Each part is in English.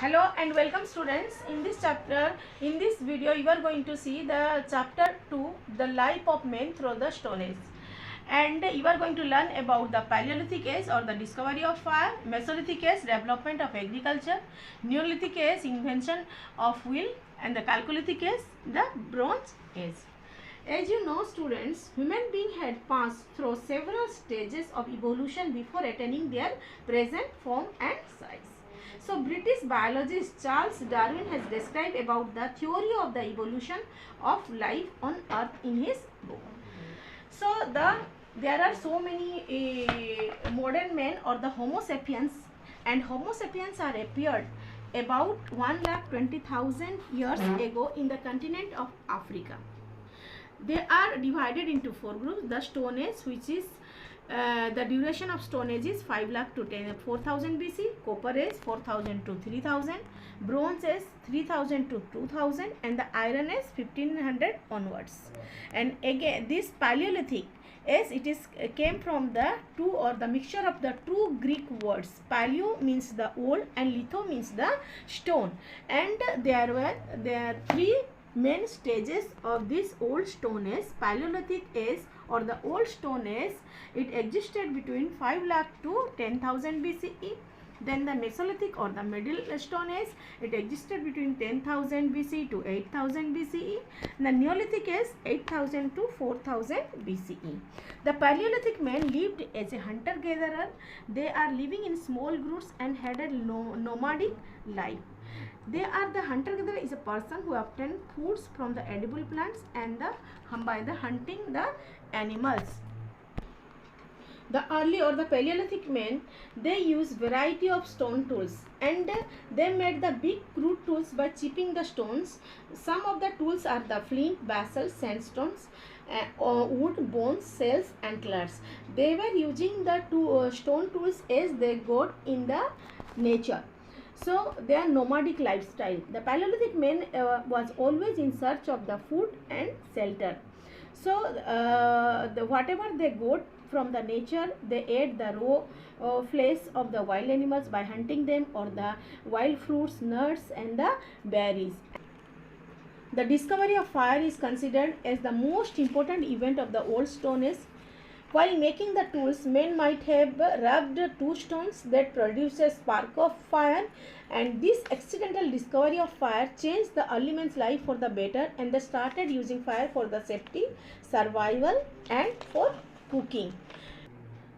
Hello and welcome students. In this video you are going to see the chapter 2, the life of men through the Stone Age, and you are going to learn about the Paleolithic age or the discovery of fire, Mesolithic age, development of agriculture, Neolithic age, invention of wheel, and the Chalcolithic age, the Bronze Age. As you know students, human beings had passed through several stages of evolution before attaining their present form and size. So British biologist Charles Darwin has described about the theory of the evolution of life on earth in his book. So there are so many modern men or the Homo sapiens, and Homo sapiens are appeared about 1,20,000 years ago in the continent of Africa. They are divided into four groups. The Stone Age, which is the duration of Stone Age is 5 lakh to 4,000 BC. Copper Age 4,000 to 3,000. Bronze Age 3,000 to 2,000, and the Iron Age 1,500 onwards. And again, this Paleolithic, as it is came from the two or the mixture of the two Greek words. Paleo means the old and litho means the stone, and there are three main stages of this old Stone Age. Paleolithic age or the old Stone Age, it existed between 5 lakh to 10,000 BCE. Then the Mesolithic or the Middle Stone Age, it existed between 10,000 BC to 8,000 BCE. The Neolithic age 8,000 to 4,000 BCE. The Paleolithic men lived as a hunter-gatherer. They are living in small groups and had a nomadic life. They are the hunter-gatherer is a person who obtain foods from the edible plants and by the hunting the animals. The early or the Paleolithic men, they use variety of stone tools, and they made the big crude tools by chipping the stones. Some of the tools are the flint, basalt, sandstones, wood, bones, shells, antlers. They were using the stone tools as they got in the nature. So their nomadic lifestyle. The Paleolithic men was always in search of the food and shelter. So whatever they got from the nature, they ate the raw flesh of the wild animals by hunting them, or the wild fruits, nuts, and the berries. The discovery of fire is considered as the most important event of the old Stone Age. While making the tools, men might have rubbed two stones that produce a spark of fire, and this accidental discovery of fire changed the early men's life for the better, and they started using fire for the safety, survival, and for cooking.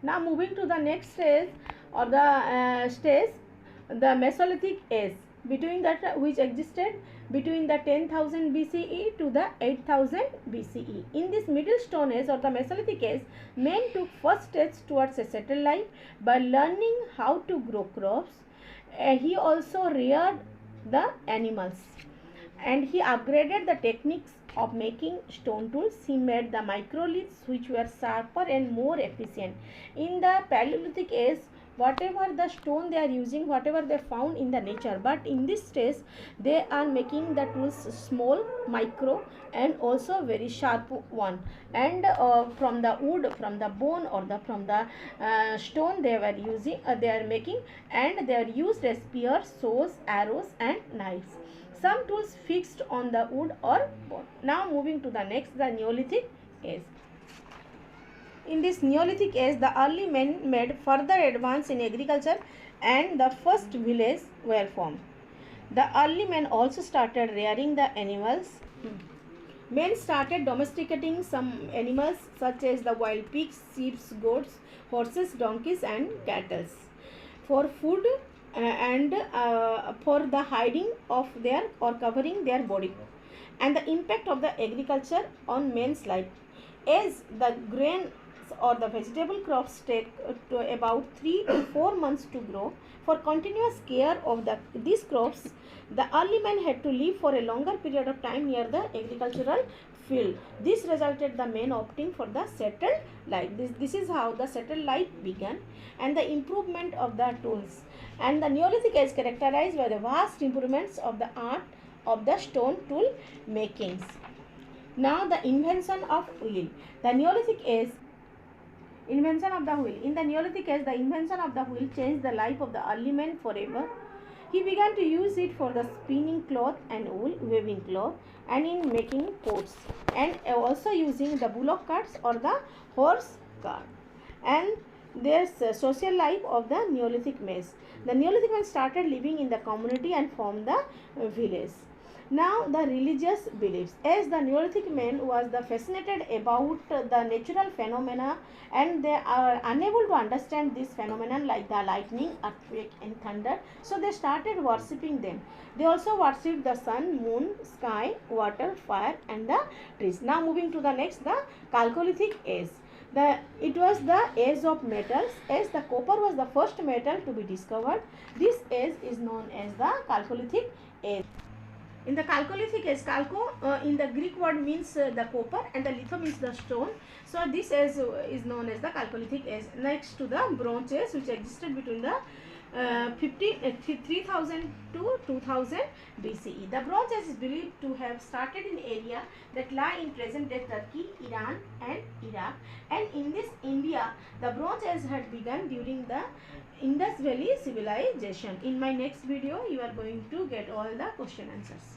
Now moving to the next stage or the the Mesolithic age, between that which existed between the 10,000 BCE to the 8,000 BCE. In this middle Stone Age or the Mesolithic age, men took first steps towards a settled life by learning how to grow crops. He also reared the animals, and he upgraded the techniques of making stone tools. He made the microliths, which were sharper and more efficient. In the Paleolithic age, whatever the stone they are using, whatever they found in the nature, but in this stage they are making the tools small, micro, and also very sharp one, and from the wood, from the bone, or from the stone they were using, they are making, and they are used as spears, saws, arrows, and knives. Some tools fixed on the wood or bone. Now moving to the next, the Neolithic age. In this Neolithic age, the early men made further advance in agriculture, and the first villages were formed. The early men also started rearing the animals. Men started domesticating some animals such as the wild pigs, sheep, goats, horses, donkeys, and cattle for food and for the hiding of their or covering their body. And the impact of the agriculture on men's life, as the grain or the vegetable crops take to about 3 to 4 months to grow. For continuous care of these crops, the early men had to live for a longer period of time near the agricultural field. This resulted the men opting for the settled life. This is how the settled life began, and the improvement of the tools. And the Neolithic age characterized by the vast improvements of the art of the stone tool makings. Now the invention of wheel. The Neolithic age Invention of the wheel. In the Neolithic age, the invention of the wheel changed the life of the early men forever. He began to use it for the spinning cloth and wool, weaving cloth, and in making coats, and also using the bullock carts or the horse cart. And there's social life of the Neolithic men. The Neolithic men started living in the community and formed the village. Now the religious beliefs, as the Neolithic men was fascinated about the natural phenomena, and they are unable to understand this phenomenon like the lightning, earthquake and thunder, so they started worshipping them. They also worshipped the sun, moon, sky, water, fire and the trees. Now moving to the next, the Chalcolithic age. It was the age of metals, as the copper was the first metal to be discovered. This age is known as the Chalcolithic age. In the Chalcolithic age, chalco in the Greek word means the copper, and the litho means the stone. So this age is known as the Chalcolithic age. Next to the Bronze age, which existed between the 3000 to 2000 BCE. The Bronze age is believed to have started in area that lie in present-day Turkey, Iran and Iraq, and in this India, the Bronze age had begun during the Indus Valley civilization. In my next video, you are going to get all the question answers.